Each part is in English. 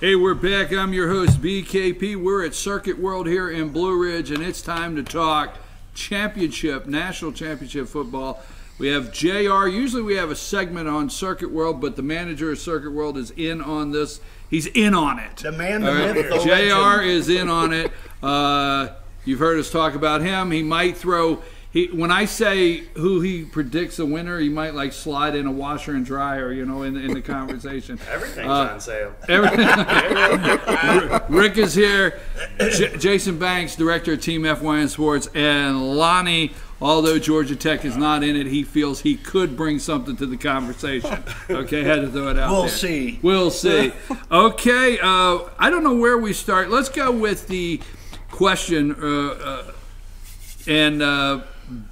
Hey, we're back. I'm your host, BKP. We're at Circuit World here in Blue Ridge, and it's time to talk championship, national championship football. We have JR. Usually we have a segment on Circuit World, but the manager of Circuit World is in on this. He's in on it. The man, the myth, the JR is in on it. You've heard us talk about him. He might throw... when I say who he predicts the winner, he might like slide in a washer and dryer, you know, in the conversation. Everything's on sale. Rick is here. Jason Banks, director of Team FYN Sports, and Lonnie. Although Georgia Tech is not in it, he feels he could bring something to the conversation. Okay, had to throw it out We'll there. see. We'll see. Okay, I don't know where we start. Let's go with the question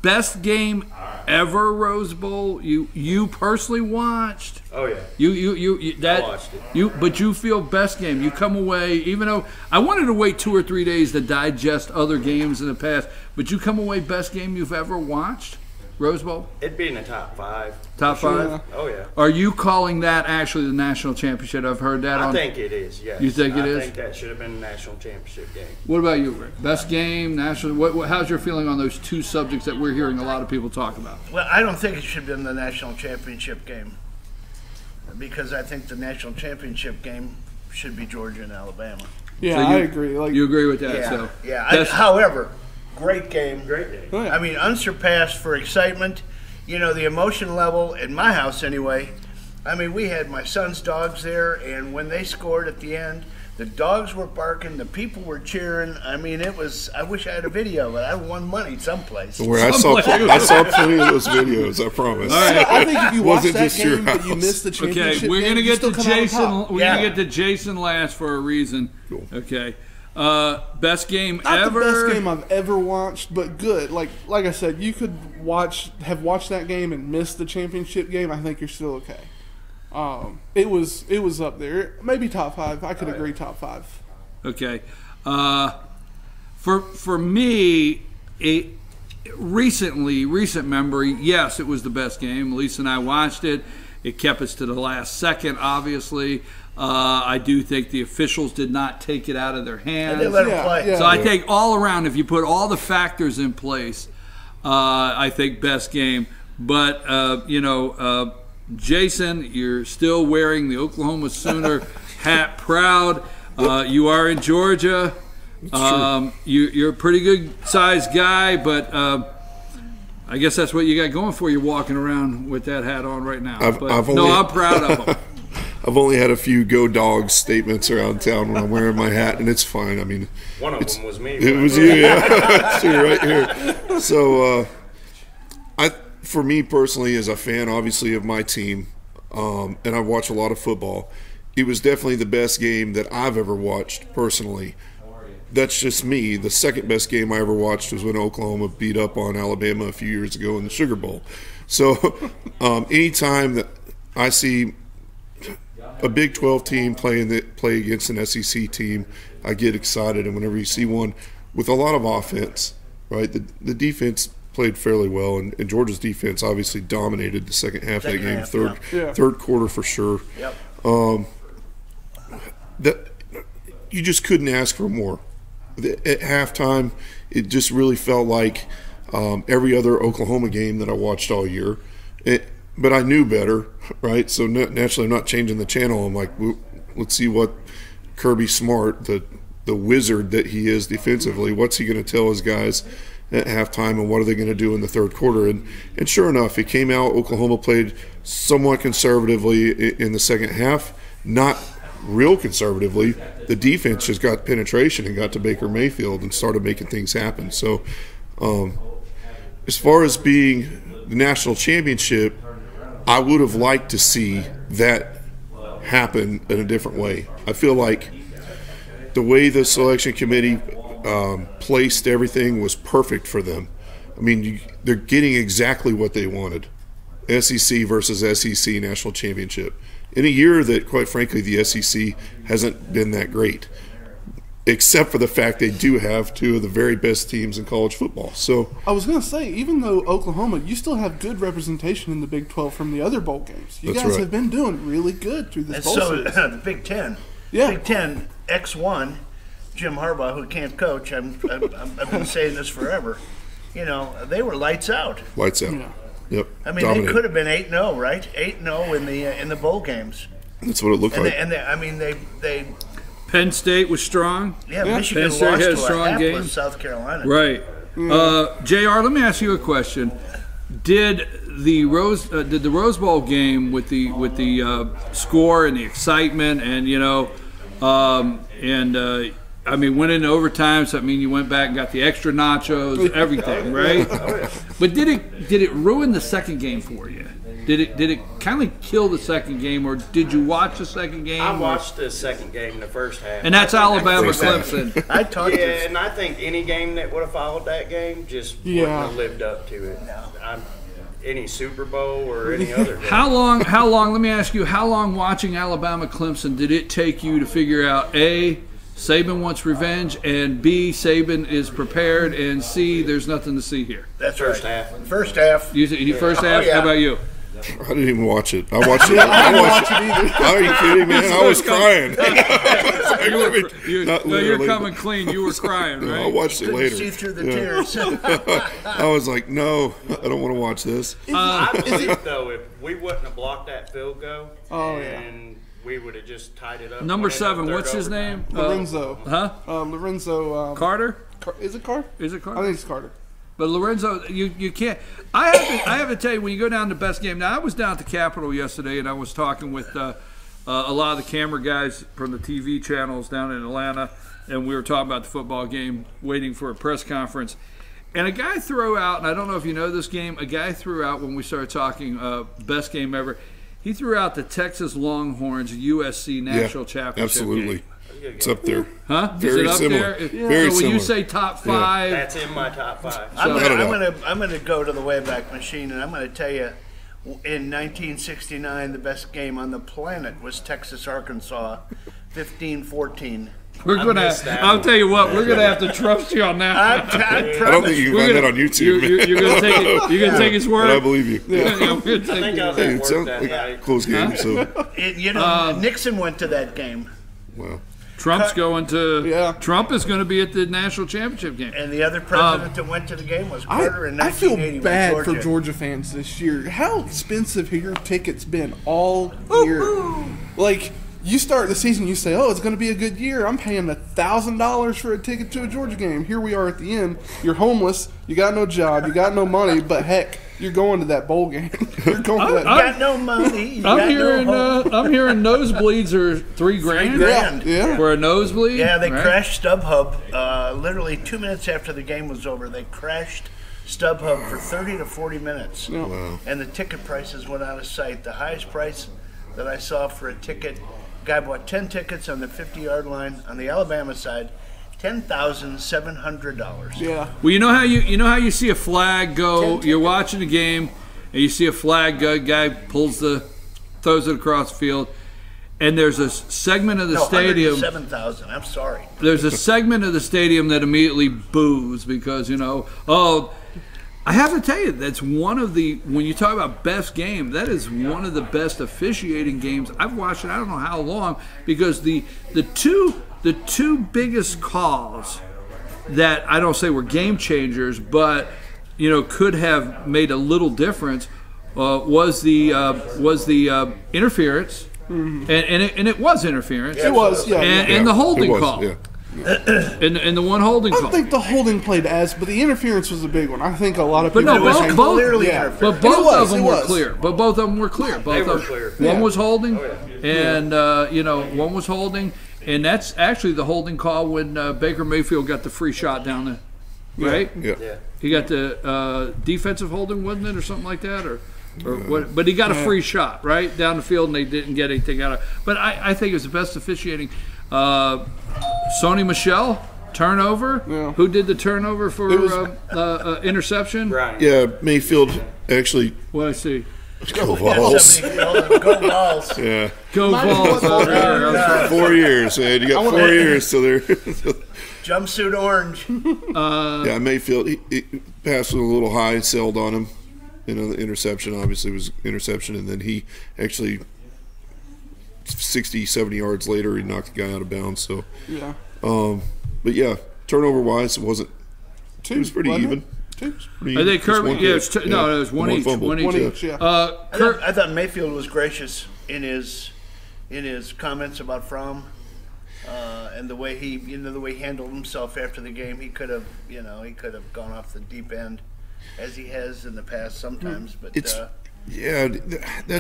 best game ever, Rose Bowl. You personally watched? Oh yeah. I watched it. But you feel best game. You come away, even though I wanted to wait 2 or 3 days to digest other games in the past, but you come away best game you've ever watched, Rose Bowl. It'd be in the top 5. Top 5. Sure. Oh yeah. Are you calling that actually the national championship? I've heard that. I think it is. Yes. You think it is? I think that should have been a national championship game. What about you, Rick? Best game, national. How's your feeling on those two subjects that we're hearing a lot of people talk about? Well, I don't think it should have been the national championship game because I think the national championship game should be Georgia and Alabama. Yeah, So I agree. Like, You agree with that? Yeah, So yeah. However, great game. Great game. oh, yeah. I mean, unsurpassed for excitement. You know, the emotion level in my house anyway. I mean, we had my son's dogs there, and when they scored at the end, the dogs were barking, the people were cheering. I mean, it was. I wish I had a video, but I won money someplace. Where I saw plenty of those videos, I promise. All right. I think if you watch Wasn't that just your game but you house. miss the championship Okay, we're game, gonna you get still to come out on Jason. top. We're Yeah. gonna get to Jason last for a reason. Cool. Okay. Best game Not ever. the best game I've ever watched, but good. Like I said, you could have watched that game and missed the championship game. I think you're still okay. It was up there, maybe top 5. I could agree top 5. Okay. For me, recent memory, yes, it was the best game. Lisa and I watched it. It kept us to the last second, obviously. I do think the officials did not take it out of their hands. They let them Yeah, play. yeah. So I think all around, if you put all the factors in place, I think best game. But, Jason, you're still wearing the Oklahoma Sooner hat proud. You are in Georgia. You're a pretty good sized guy, but I guess that's what you got going for you walking around with that hat on right now. I'm proud of him. I've only had a few "Go Dogs" statements around town when I'm wearing my hat, and it's fine. I mean, One of them was me. it was you, yeah. It's you right here. So, for me personally, as a fan, obviously of my team, and I watch a lot of football, it was definitely the best game that I've ever watched personally. That's just me. The second best game I ever watched was when Oklahoma beat up on Alabama a few years ago in the Sugar Bowl. So, anytime that I see a Big 12 team play against an SEC team, I get excited. And whenever you see one with a lot of offense, right, the defense played fairly well, and Georgia's defense obviously dominated the second half of that game, third quarter for sure. Yep. That you just couldn't ask for more. At halftime, it just really felt like every other Oklahoma game that I watched all year. But I knew better, right? So naturally, I'm not changing the channel. I'm like, let's see what Kirby Smart, the wizard that he is defensively, what's he going to tell his guys at halftime, and what are they going to do in the third quarter? And sure enough, it came out. Oklahoma played somewhat conservatively in the second half, not real conservatively. The defense just got penetration and got to Baker Mayfield and started making things happen. So as far as being the national championship, I would have liked to see that happen in a different way. I feel like the way the selection committee placed everything was perfect for them. I mean, they're getting exactly what they wanted. SEC versus SEC national championship. In a year that, quite frankly, the SEC hasn't been that great, except for the fact they do have two of the very best teams in college football. So I was going to say, even though Oklahoma, you still have good representation in the Big 12 from the other bowl games. You That's guys right. have been doing really good through this And bowl so series. the Big 10. Yeah. Big Ten X1, Jim Harbaugh, who can't coach. I've been saying this forever. You know, they were lights out. Lights out. Yeah. Yep. I mean, Dominated. they could have been 8-0, right? 8-0 in the bowl games. That's what it looked like. They Penn State was strong. Michigan Penn State lost had a to strong a hapless game. South Carolina. Right. JR, let me ask you a question. Did the Rose Bowl game with the score and the excitement and I mean went into overtime, so I mean you went back and got the extra nachos, everything, right? But did it ruin the second game for you? Did it kind of kill the second game, or did you watch the second game? I watched the second game in the first half. And that's Alabama First half. Clemson. I talked to And I think any game that would have followed that game just wouldn't have lived up to it. Any Super Bowl or any other game. How long, let me ask you, how long watching Alabama Clemson did it take you to figure out, A, Saban wants revenge, and B, Saban is prepared, and C, there's nothing to see here? That's First right. half. First half. You first half, yeah. How about you? I didn't even watch it. I watched it. I watched it either. Are you kidding, man? I was crying. Not You're literally, coming clean. You were crying, but I right? watched it Couldn't later. see through the Yeah. tears. I was like, no, I don't want to watch this. I believe, though, if we wouldn't have blocked that field goal, Oh, yeah. and we would have just tied it up. Number went into 7, third what's his overtime. name? Lorenzo. Huh? Lorenzo. Carter? Is it Carter? Is it I Carter? think it's Carter. But Lorenzo, you can't. I have to tell you, when you go down to the best game. Now, I was down at the Capitol yesterday, and I was talking with a lot of the camera guys from the TV channels down in Atlanta, and we were talking about the football game, waiting for a press conference. And a guy threw out, and I don't know if you know this game, a guy threw out when we started talking best game ever. He threw out the Texas Longhorns USC National Championship absolutely. game. It's up there. Huh? Very Is it up similar. there? Very so when you similar. say top 5, That's in my top 5. I'm gonna go to the Wayback Machine, and I'm gonna tell you, in 1969, the best game on the planet was Texas-Arkansas, 15-14. we're gonna. missed that I'll one. tell you what, we're gonna have to trust you on that. I don't think you can find that on YouTube, man. You're gonna take it. You're gonna take his word. But I believe you. Yeah, we're gonna I take think I was it. Hey, at it work sounds that like a night. close game, so Nixon went to that game, wow. Trump's going to. Yeah. Trump is going to be at the national championship game. and the other president that went to the game was Carter in I feel 1980 bad with for Georgia. Georgia fans this year. How expensive have your tickets been all year? Like, you start the season, you say, "Oh, it's going to be a good year. I'm paying $1,000 for a ticket to a Georgia game." Here we are at the end. You're homeless. You got no job. You got no money. But heck, you're going to that bowl game. You're going to that. You got no money. You got I'm hearing. no hope. I'm hearing nosebleeds are $3 grand $3,000. Yeah. for a nosebleed. Yeah, they right? crashed StubHub. Literally 2 minutes after the game was over, they crashed StubHub for 30 to 40 minutes. Yeah. Wow. And the ticket prices went out of sight. The highest price that I saw for a ticket, guy bought 10 tickets on the 50-yard line on the Alabama side, $10,700. Yeah. Well, you know how you see a flag go. You're watching the game, and you see a flag go. Guy throws it across the field, and there's a segment of the stadium. 107,000. I'm sorry. There's a segment of the stadium that immediately boos because I have to tell you, that's one of the, when you talk about best game, that is one of the best officiating games I've watched in I don't know how long, because the two biggest calls that I don't say were game changers, but could have made a little difference was the interference, and it was interference, It was, yeah. and the holding It was, call. yeah. And the one holding I call. don't think the holding played as, but the interference was a big one. I think a lot of But people. no, It was both- clearly yeah. interference. But And both it was, of them it were was. clear. But both of them were clear. Both were of clear. One was holding, yeah. and one was holding, and that's actually the holding call when Baker Mayfield got the free shot down the right. Yeah. Yeah. He got the defensive holding, wasn't it, or something like that, or what? But he got a free shot right down the field, and they didn't get anything out of it. But I think it was the best officiating. Sony Michel. Turnover. Yeah. Who did the turnover for It was- interception? Brian. Yeah, Mayfield actually What I see. go balls. Somebody called them go balls. Yeah, Go Vols over here. 4 years, man. You got 4 years, so they're Jumpsuit orange. yeah. Mayfield he passed it a little high, sailed on him. The interception obviously was interception, and then he actually 60, 70 yards later, he knocked the guy out of bounds. So, Yeah. but yeah, turnover wise, it wasn't. It was pretty even. Two. I think Kirby. Yeah, no, it was one each. fumble. One each. Yeah. I thought Mayfield was gracious in his comments about Fromm, and the way he handled himself after the game. He could have gone off the deep end, as he has in the past sometimes. But that's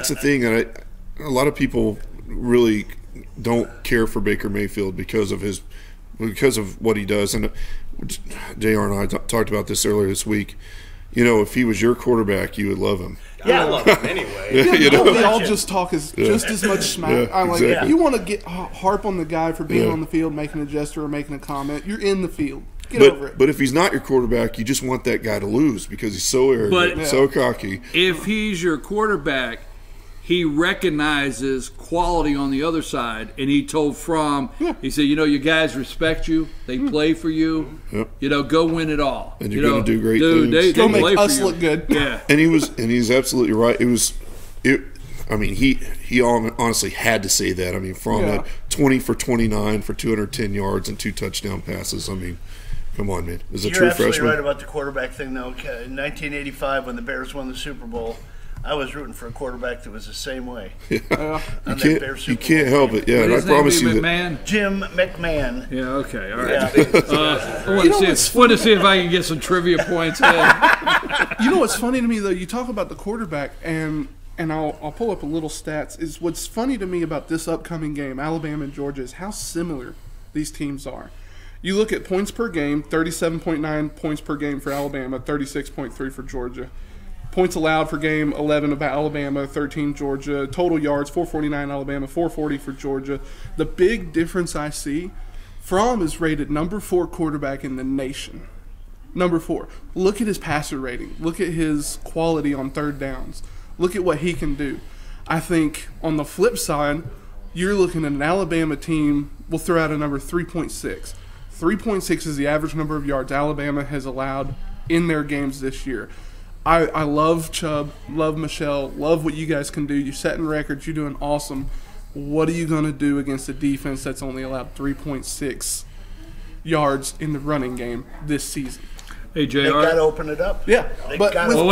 the thing. And a lot of people really don't care for Baker Mayfield because of what he does. And JR and I talked about this earlier this week. You know, if he was your quarterback, you would love him. Yeah, I love him anyway. We all just talk just as much smack. Exactly. You want to get harp on the guy for being on the field, making a gesture or making a comment. You're in the field. Get over it. But if he's not your quarterback, you just want that guy to lose because he's so arrogant, so cocky. If he's your quarterback, he recognizes quality on the other side, and he told Fromm, he said, your guys respect you. They play for you. Yep. Go win it all. And you're going to do great things. They go play make us for you. look good. Yeah. And he's absolutely right. He honestly had to say that. I mean, Fromm had 20 for 29 for 210 yards and 2 touchdown passes. I mean, come on, man. Is a true freshman. You're absolutely right about the quarterback thing, though. In 1985, when the Bears won the Super Bowl, I was rooting for a quarterback that was the same way. You can't help it. Yeah, and I promise you that. Jim McMahon. Yeah. Okay. All right. I want to see if I can get some trivia points. You know what's funny to me though? You talk about the quarterback, and I'll pull up a little stats. Is what's funny to me about this upcoming game, Alabama and Georgia, is how similar these teams are. You look at points per game, 37.9 points per game for Alabama, 36.3 for Georgia. Points allowed per game, 11 about Alabama, 13 Georgia. Total yards, 449 Alabama, 440 for Georgia. The big difference I see, Fromm is rated number 4 quarterback in the nation. Number 4. Look at his passer rating. Look at his quality on third downs. Look at what he can do. I think on the flip side, you're looking at an Alabama team, we'll throw out a number 3.6. 3.6 is the average number of yards Alabama has allowed in their games this year. I love Chubb, love Michelle, love what you guys can do. You're setting records. You're doing awesome. What are you going to do against a defense that's only allowed 3.6 yards in the running game this season? Hey, JR. They got to open it up. Yeah. Wait a minute. All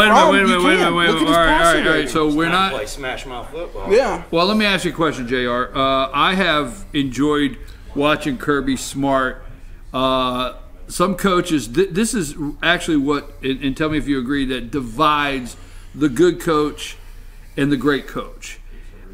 right. So we're not. Play smash mouth football. Yeah. Well, let me ask you a question, JR. I have enjoyed watching Kirby Smart. Some coaches, this is actually what, and tell me if you agree, that divides the good coach and the great coach.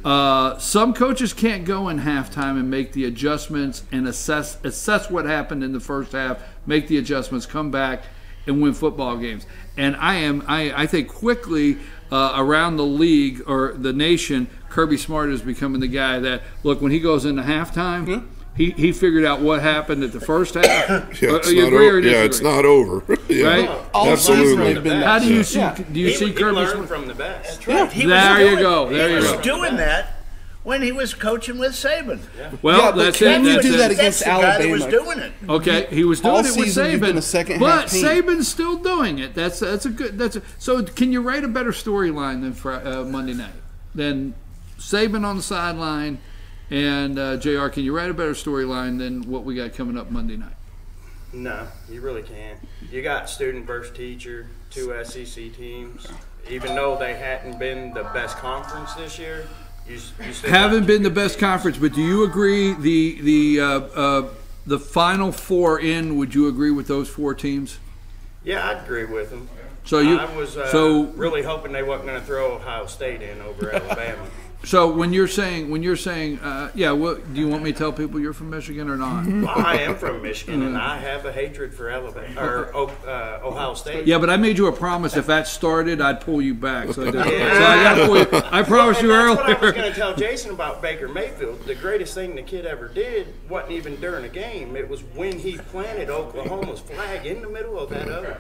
Some coaches can't go in halftime and make the adjustments and assess what happened in the first half, make the adjustments, come back, and win football games. And I think quickly around the league or the nation, Kirby Smart is becoming the guy that, look, when he goes into halftime, He figured out what happened at the first half. It's not over. Right? Absolutely. How do you see? Do you see Kirby learned from the best? That's right. He was doing that when he was coaching with Saban. Well, that's it. Can you do that That's against the guy Alabama? that was doing it. Okay, he was doing All it with season, you've been Saban, a second but half team. Saban's still doing it. That's a good. So can you write a better storyline than Monday night? Than Saban on the sideline. And, JR, can you write a better storyline than what we got coming up Monday night? No, you really can't. You got student versus teacher, 2 SEC teams. Even though they hadn't been the best conference this year, you still haven't been the best conference, but do you agree the Final Four in, would you agree with those 4 teams? Yeah, I'd agree with them. So I was really hoping they wasn't going to throw Ohio State in over Alabama. So when you're saying, do you want me to tell people you're from Michigan or not? Well, I am from Michigan, and I have a hatred for Alabama or Ohio State. Yeah, but I made you a promise. If that started, I'd pull you back. So I did. So I got to pull you. I promised you earlier. That's what I was going to tell Jason about Baker Mayfield. The greatest thing the kid ever did wasn't even during a game. It was when he planted Oklahoma's flag in the middle of that other.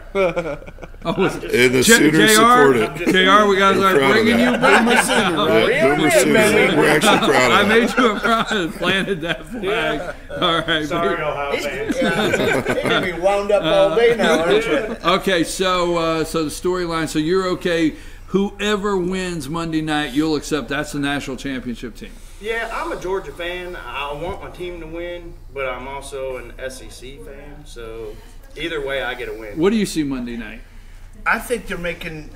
And the Sooners supported. JR, we got to start bringing you back. We're actually proud of I made you a promise. Planted that flag. All right. Sorry, Ohio fans. You're going to be wound up all day now, aren't you? Okay, so the storyline. So you're okay. Whoever wins Monday night, you'll accept. That's the national championship team. Yeah, I'm a Georgia fan. I want my team to win, but I'm also an SEC fan. So either way, I get a win. What do you see Monday night? I think they're making,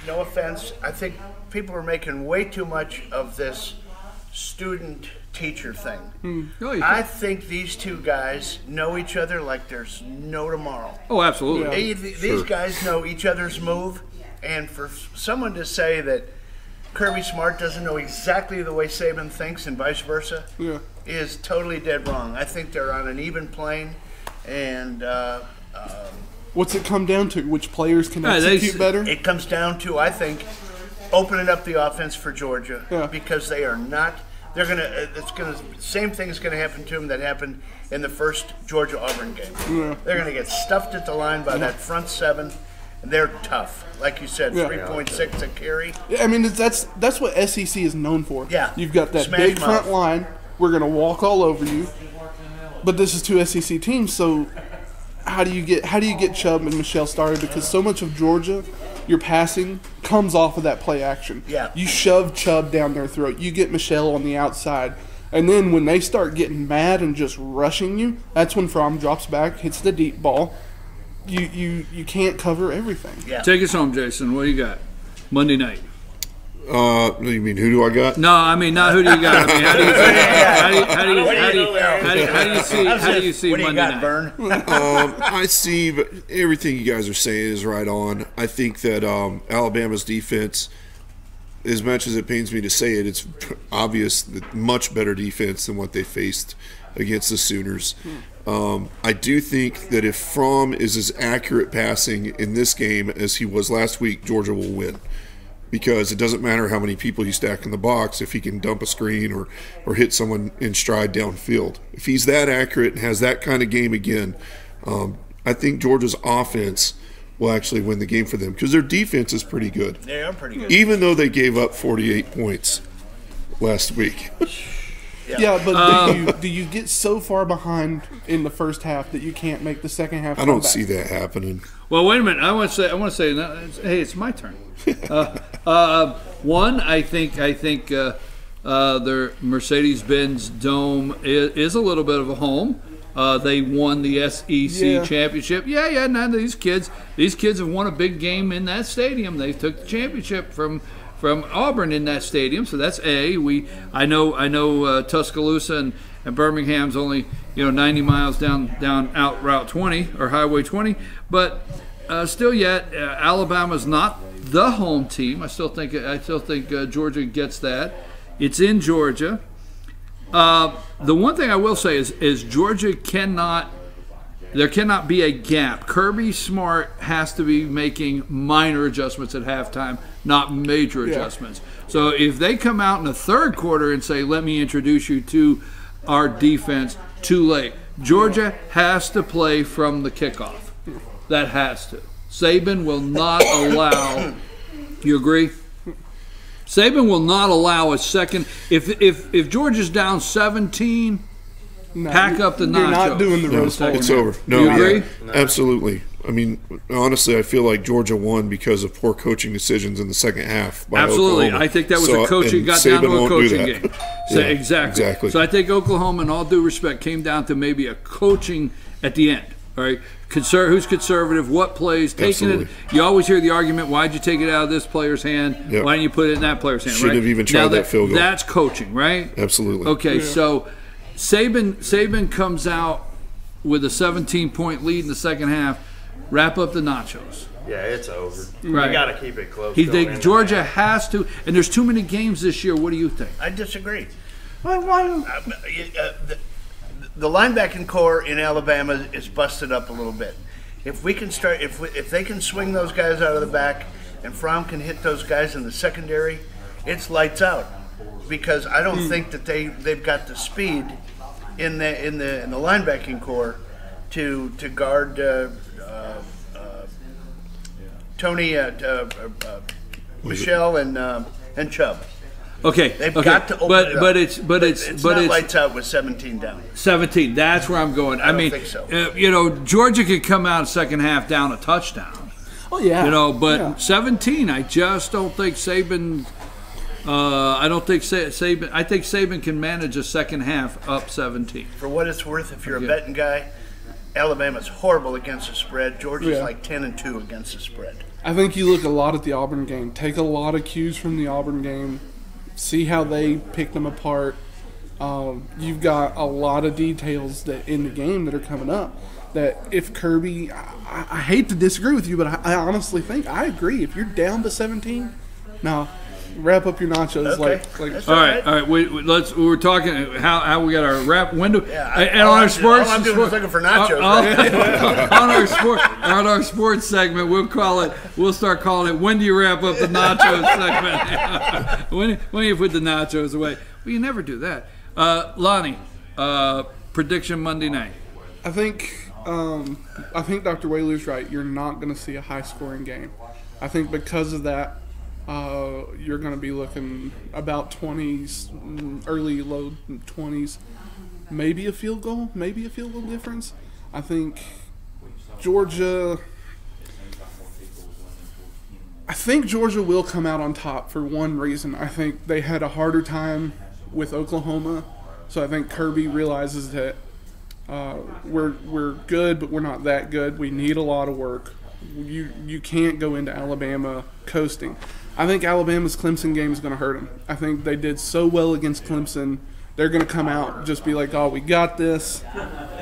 no offense, I think people are making way too much of this student-teacher thing. Oh, you I think- think these two guys know each other like there's no tomorrow. oh, absolutely. These guys know each other's move, and for someone to say that Kirby Smart doesn't know exactly the way Saban thinks and vice versa is totally dead wrong. I think they're on an even plane, and What's it come down to? Which players can Yeah, they- execute better? it comes down to, I think, opening up the offense for Georgia because they are not. They're gonna. Same thing is gonna happen to them that happened in the first Georgia Auburn game. They're gonna get stuffed at the line by that front seven. And they're tough, like you said, 3.6 a carry. Yeah, I mean, that's what SEC is known for. Yeah. You've got that Smash big mouth. front line. We're going to walk all over you. But this is two SEC teams, so how do you get Chubb and Michelle started? Because so much of Georgia, your passing comes off of that play action. Yeah. You shove Chubb down their throat. You get Michelle on the outside. And then when they start getting mad and just rushing you, that's when Fromm drops back, hits the deep ball. You can't cover everything. Yeah. Take us home, Jason. What do you got? Monday night. You mean who do I got? No, I mean not who do you got. I mean how do you see What do you Monday got, night? Vern? I see, but everything you guys are saying is right on. I think that Alabama's defense, as much as it pains me to say it, it's obvious that much better defense than what they faced against the Sooners. I do think that if Fromm is as accurate passing in this game as he was last week, Georgia will win. Because it doesn't matter how many people you stack in the box if he can dump a screen or hit someone in stride downfield. If he's that accurate and has that kind of game again, I think Georgia's offense will actually win the game for them because their defense is pretty good. They are pretty good. Even though they gave up 48 points last week. Yeah, but do you get so far behind in the first half that you can't make the second half? I don't comeback? see that happening. Well, wait a minute. I want to say. Hey, it's my turn. One, I think their Mercedes-Benz Dome is a little bit of a home. They won the SEC championship. Yeah. None of these kids have won a big game in that stadium. They took the championship from Auburn in that stadium. So that's A. I know Tuscaloosa and Birmingham's only 90 miles down out Route 20 or Highway 20, but still yet Alabama's not the home team. I still think Georgia gets that. It's in Georgia. The one thing I will say is Georgia there cannot be a gap. Kirby Smart has to be making minor adjustments at halftime, not major adjustments. So if they come out in the third quarter and say, let me introduce you to our defense, too late. Georgia has to play from the kickoff. That has to. Saban will not allow. You agree? Saban will not allow a second. If Georgia's down 17, pack up the nachos. You're not doing the roast bowl. It's over. No, You agree? Absolutely. I mean, honestly, I feel like Georgia won because of poor coaching decisions in the second half. By Absolutely. Oklahoma. I think that was So, a coaching and got Saban down to a won't do coaching that. game. Yeah, exactly. So I think Oklahoma, in all due respect, came down to maybe a coaching at the end. All right, who's conservative? What plays? Taking it. You always hear the argument: why'd you take it out of this player's hand? Yep. Why didn't you put it in that player's hand? Shouldn't right? have even tried Now that field goal. That's coaching, right? Absolutely. Okay, so Saban comes out with a 17-point lead in the second half. Wrap up the nachos. Yeah, it's over. Right. You got to keep it close. going into Georgia that. has to, and there's too many games this year. What do you think? I disagree. The linebacking core in Alabama is busted up a little bit. If we can start, if they can swing those guys out of the back, and Fromm can hit those guys in the secondary, it's lights out. Because I don't think that they've got the speed in the linebacking core to guard Tony, Michelle, and Chubb. Okay, They've got to open it up. but it's not lights out with 17 down. 17. That's where I'm going. I don't mean, think so. Georgia could come out second half down a touchdown. Oh yeah. But Yeah. 17, I just don't think Saban. I don't think Saban. I think Saban can manage a second half up 17. For what it's worth, if you're a betting guy, Alabama's horrible against the spread. Georgia's like 10-2 against the spread. I think you look a lot at the Auburn game. Take a lot of cues from the Auburn game. See how they pick them apart. You've got a lot of details that in the game that are coming up. That if Kirby, I hate to disagree with you, but I honestly think I agree. If you're down to 17, now wrap up your nachos. Okay. All right. We're talking how we got our wrap window. Yeah, and on our sports, all I'm doing is looking for nachos. on our sports segment, we'll start calling it. When do you wrap up the nachos segment? when do you put the nachos away? Well, you never do that. Lonnie, prediction Monday night. I think Dr. Whaler's right. You're not going to see a high-scoring game. I think because of that, you're going to be looking about 20s, early, low 20s, maybe a field goal difference. I think Georgia will come out on top for one reason. I think they had a harder time with Oklahoma, so I think Kirby realizes that we're good, but we're not that good. We need a lot of work. You can't go into Alabama coasting. I think Alabama's Clemson game is going to hurt them. I think they did so well against Clemson. They're going to come out and just be like, oh, we got this.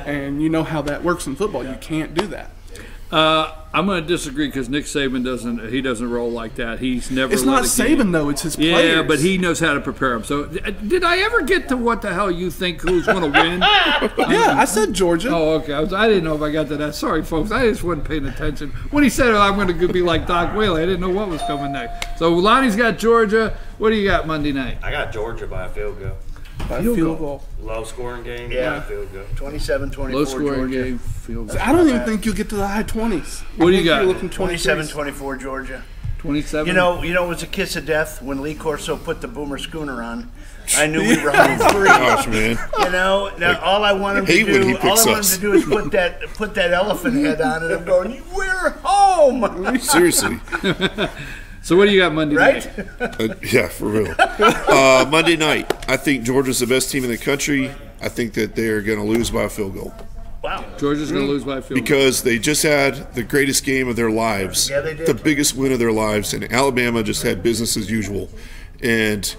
And you know how that works in football. You can't do that. I'm going to disagree because Nick Saban doesn't roll like that. He's never. It's not Saban though; it's his players. Yeah, but he knows how to prepare them. So, did I ever get to what the hell you think who's going to win? Yeah, I said Georgia. Oh, okay. I didn't know if I got to that. Sorry, folks. I just wasn't paying attention when he said I'm going to be like Doc Whaley. I didn't know what was coming next. So Lonnie's got Georgia. What do you got Monday night? I got Georgia by a field goal. Field goal. Low scoring game. Yeah. By a field goal. 27-24 Low scoring Georgia. game. Field goal. I don't even think you'll get to the high 20s. What do you got? You're looking 23s. 27-24 Georgia. 27. You know, it was a kiss of death when Lee Corso put the Boomer Schooner on. I knew we were hungry. Gosh, man. You know, now all I want him to do is put that elephant head on, and I'm going, we're home. Seriously. So what do you got Monday night? Yeah, for real. Monday night, I think Georgia's the best team in the country. I think that they are going to lose by a field goal. Wow. Georgia's going to lose by a field goal. Because they just had the greatest game of their lives. Yeah, they did. The biggest win of their lives. And Alabama just had business as usual. And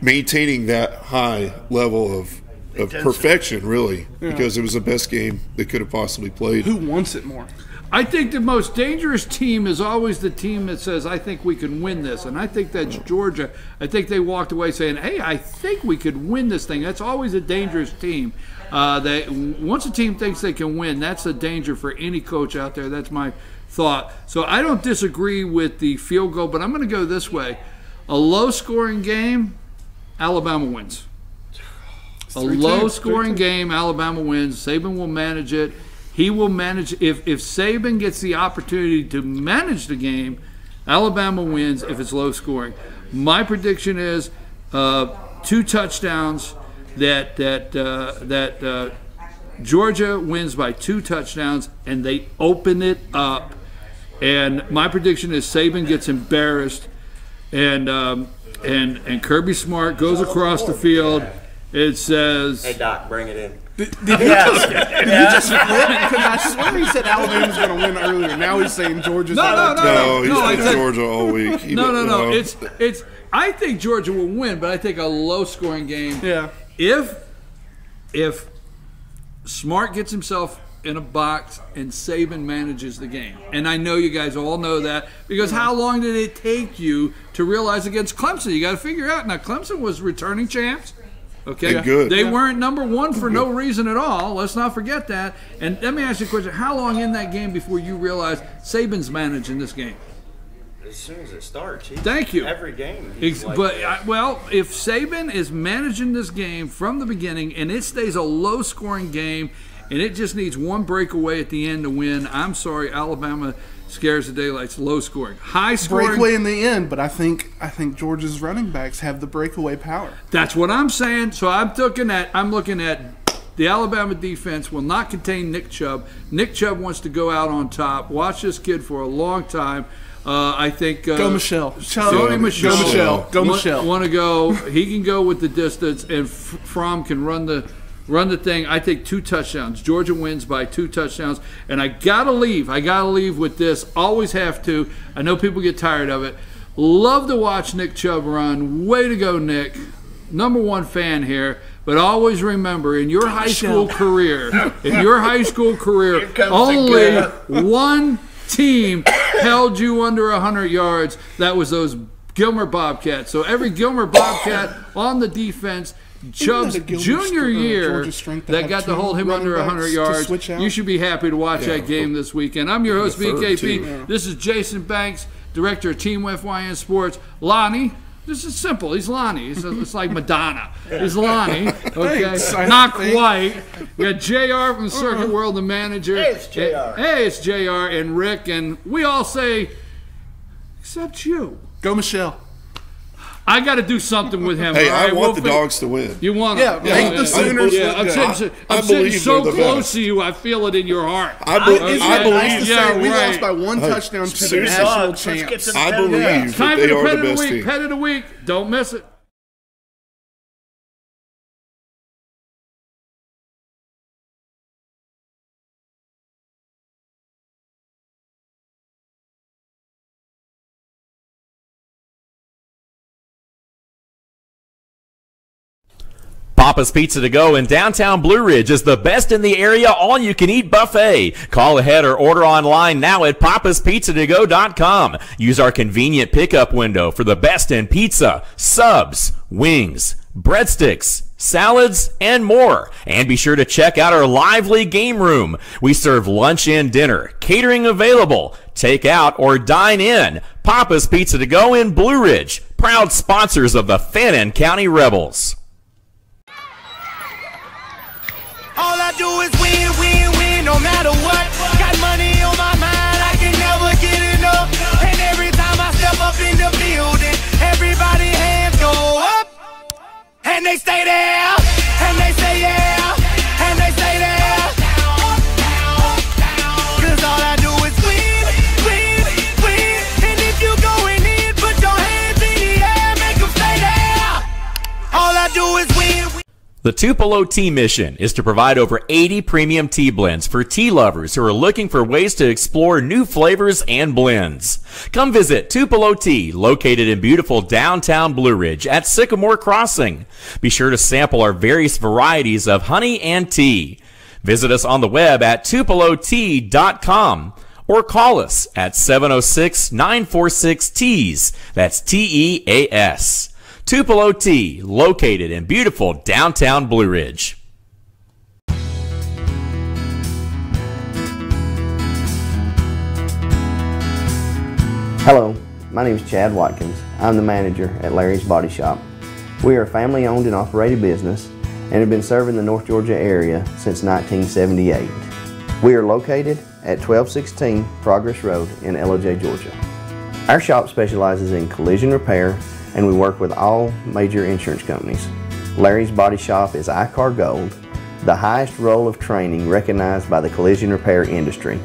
maintaining that high level of perfection, really, because it was the best game they could have possibly played. Who wants it more? I think the most dangerous team is always the team that says, I think we can win this. And I think that's Georgia. I think they walked away saying, hey, I think we could win this thing. That's always a dangerous team. Once a team thinks they can win, that's a danger for any coach out there. That's my thought. So I don't disagree with the field goal, but I'm going to go this way. A low-scoring game, Alabama wins. A low-scoring game, Alabama wins. Saban will manage it. He will manage. If Saban gets the opportunity to manage the game, Alabama wins if it's low scoring. My prediction is 2 touchdowns. That Georgia wins by 2 touchdowns, and they open it up. And my prediction is Saban gets embarrassed, and Kirby Smart goes across the field. It says, "Hey Doc, bring it in." Did you just flip? Because I swear he said Alabama's going to win earlier. Now he's saying Georgia's No, he's been Georgia all week. No. It's. I think Georgia will win, but I think a low-scoring game. Yeah. If Smart gets himself in a box and Saban manages the game, and I know you guys all know that because how long did it take you to realize against Clemson? You got to figure out. Now Clemson was returning champs. Okay, good. They weren't number one for no reason at all. Let's not forget that. And let me ask you a question: how long in that game before you realize Saban's managing this game? As soon as it starts. Thank you. Every game. If Saban is managing this game from the beginning and it stays a low-scoring game and it just needs one breakaway at the end to win, I'm sorry, Alabama scares the daylights. Low-scoring, high-scoring breakaway in the end. But I think Georgia's running backs have the breakaway power. That's what I'm saying. So I'm looking at the Alabama defense will not contain Nick Chubb. Nick Chubb wants to go out on top. Watch this kid for a long time. I think Go Michelle. Sony Michelle. Go Michelle. Go Michelle. Want to go? He can go with the distance, and Fromm can run the thing. I think 2 touchdowns. Georgia wins by 2 touchdowns, and I gotta leave with this. Always have to. I know people get tired of it. Love to watch Nick Chubb run. Way to go, Nick. #1 fan here. But always remember, in your high school career, only one team held you under 100 yards. That was those Gilmer Bobcats. So every Gilmer Bobcat on the defense, Chubb's junior year, that got to hold him under 100 yards. You should be happy to watch that game this weekend. I'm your host, BKP. This is Jason Banks, Director of Team FYN Sports. Lonnie. This is simple. He's Lonnie. It's like Madonna. He's Lonnie. Okay, not quite. We got JR from Circuit World, the manager. Hey, it's JR. Hey, it's JR and Rick, and we all say, except you. Go Michelle. I got to do something with him. Hey, all right? I want the dogs to win. You want them? Yeah, yeah. the Sooners. Yeah, I'm sitting so close to you, I feel it in your heart. I believe. We lost by 1 touchdown to the national champs. I believe Time that for they the are Pet the of the best Week. team. Pet of the Week. Don't miss it. Papa's Pizza to Go in downtown Blue Ridge is the best in the area all-you-can-eat buffet. Call ahead or order online now at papaspizzatogo.com. Use our convenient pickup window for the best in pizza, subs, wings, breadsticks, salads, and more. And be sure to check out our lively game room. We serve lunch and dinner, catering available, take out or dine in. Papa's Pizza to Go in Blue Ridge, proud sponsors of the Fannin County Rebels. All I do is win, win, win, no matter what. Got money on my mind, I can never get enough. And every time I step up in the building, everybody hands go up. And they stay there, and they say yeah, and they stay there. Cause all I do is win, win, win. And if you going in, put your hands in the air, make them stay there. All I do is win, win. The Tupelo Tea mission is to provide over 80 premium tea blends for tea lovers who are looking for ways to explore new flavors and blends. Come visit Tupelo Tea, located in beautiful downtown Blue Ridge at Sycamore Crossing. Be sure to sample our various varieties of honey and tea. Visit us on the web at tupelotea.com or call us at 706-946-TEAS. That's TEAS. Tupelo Tea, located in beautiful downtown Blue Ridge. Hello, my name is Chad Watkins. I'm the manager at Larry's Body Shop. We are a family-owned and operated business and have been serving the North Georgia area since 1978. We are located at 1216 Progress Road in LOJ, Georgia. Our shop specializes in collision repair, and we work with all major insurance companies. Larry's Body Shop is ICAR Gold, the highest role of training recognized by the collision repair industry.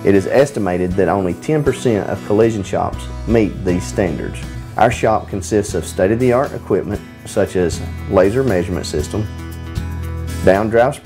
It is estimated that only 10% of collision shops meet these standards. Our shop consists of state-of-the-art equipment such as laser measurement system, down drive spray,